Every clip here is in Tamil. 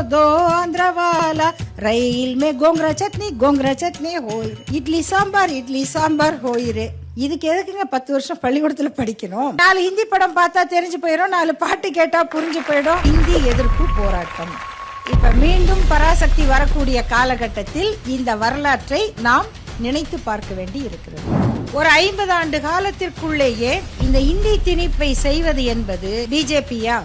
दो आंध्र वाला रैल में गोंगरा चटनी होई इडली सांबार होई रे. இதுக்கு எதுக்குங்க 10 வருஷம் பள்ளிக்கூடத்துல படிக்கணும்? 4 ஹிந்தி படம் பார்த்தா தெரிஞ்சு போயிடும், 4 பாட்டு கேட்டா புரிஞ்சு போயிடும். ஹிந்தி எதிர்ப்பு போராட்டம் இப்ப மீண்டும் பராசக்தி வரக்கூடிய காலகட்டத்தில் இந்த வரலாற்றை நாம் நினைத்து பார்க்க வேண்டி இருக்கிறது. ஒரு 50 ஆண்டு காலத்திற்குள்ளேயே இந்த இந்தி திணிப்பை செய்வது என்பது பிஜேபியா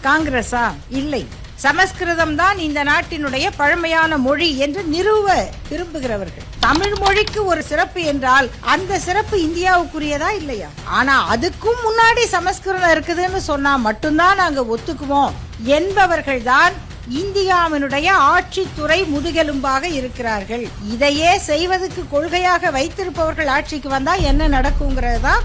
காங்கிரஸா? இல்லை, சமஸ்கிருதம் தான் இந்த நாட்டினுடைய பழமையான மொழி என்று நிறுவ விரும்புகிறவர்கள். தமிழ் மொழிக்கு ஒரு சிறப்பு என்றால் அந்த சிறப்பு இந்தியாவுக்குரியதா இல்லையா? ஆனா அதுக்கும் முன்னாடி சமஸ்கிருதம் இருக்குதுன்னு சொன்னா மட்டும்தான் நாங்க ஒத்துக்குவோம் என்பவர்கள் தான் இந்தியாவினுடைய ஆட்சித்துறை முதுகெலும்பாக இருக்கிறார்கள். இதையே செய்வதற்கு கொள்கையாக வைத்திருப்பவர்கள் ஆட்சிக்கு வந்தா என்ன நடக்குங்கிறதா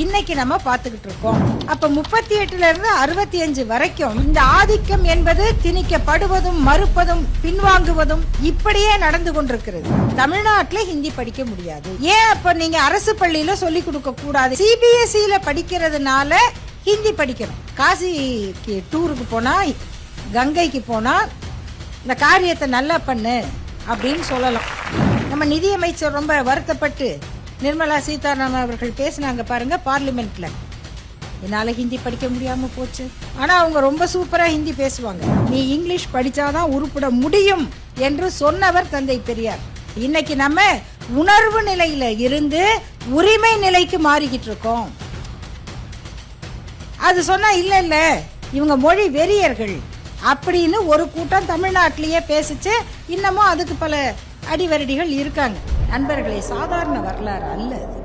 இன்னைக்கு நம்ம பார்த்துக்கிட்டு இருக்கோம். அப்ப 38 இருந்து 65 வரைக்கும் இந்த ஆதிக்கம் என்பது திணிக்கப்படுவதும் மறுப்பதும் பின்வாங்குவதும் இப்படியே நடந்து கொண்டிருக்கிறது. தமிழ்நாட்டில் ஹிந்தி படிக்க முடியாது. ஏன் அப்ப நீங்க அரசு பள்ளியில சொல்லி கொடுக்க கூடாது? சிபிஎஸ்இல படிக்கிறதுனால ஹிந்தி படிக்கணும். காசிக்கு டூருக்கு போனா, கங்கைக்கு போனா இந்த காரியத்தை நல்லா பண்ணு அப்படின்னு சொல்லலாம். நம்ம நிதியமைச்சர் ரொம்ப வருத்தப்பட்டு நிர்மலா சீதாராமன் அவர்கள் பேசினாங்க பாருங்க பார்லிமெண்ட்ல, என்னால ஹிந்தி படிக்க முடியாம போச்சு. ஆனா அவங்க ரொம்ப சூப்பரா ஹிந்தி பேசுவாங்க. நீ இங்கிலீஷ் படிச்சாதான் உருப்பிட முடியும் என்று சொன்னவர் தந்தை பெரியார். இன்னைக்கு நம்ம உணர்வு நிலையில இருந்து உரிமை நிலைக்கு மாறிக்கிட்டு இருக்கோம். அது சொன்னா இல்ல இவங்க மொழி வெறியர்கள் அப்படின்னு ஒரு கூட்டம் தமிழ்நாட்டிலேயே பேசிச்சு. இன்னமும் அதுக்கு பல அடிவரடிகள் இருக்காங்க. நண்பர்களே, சாதாரண வரலாறு அல்ல அது.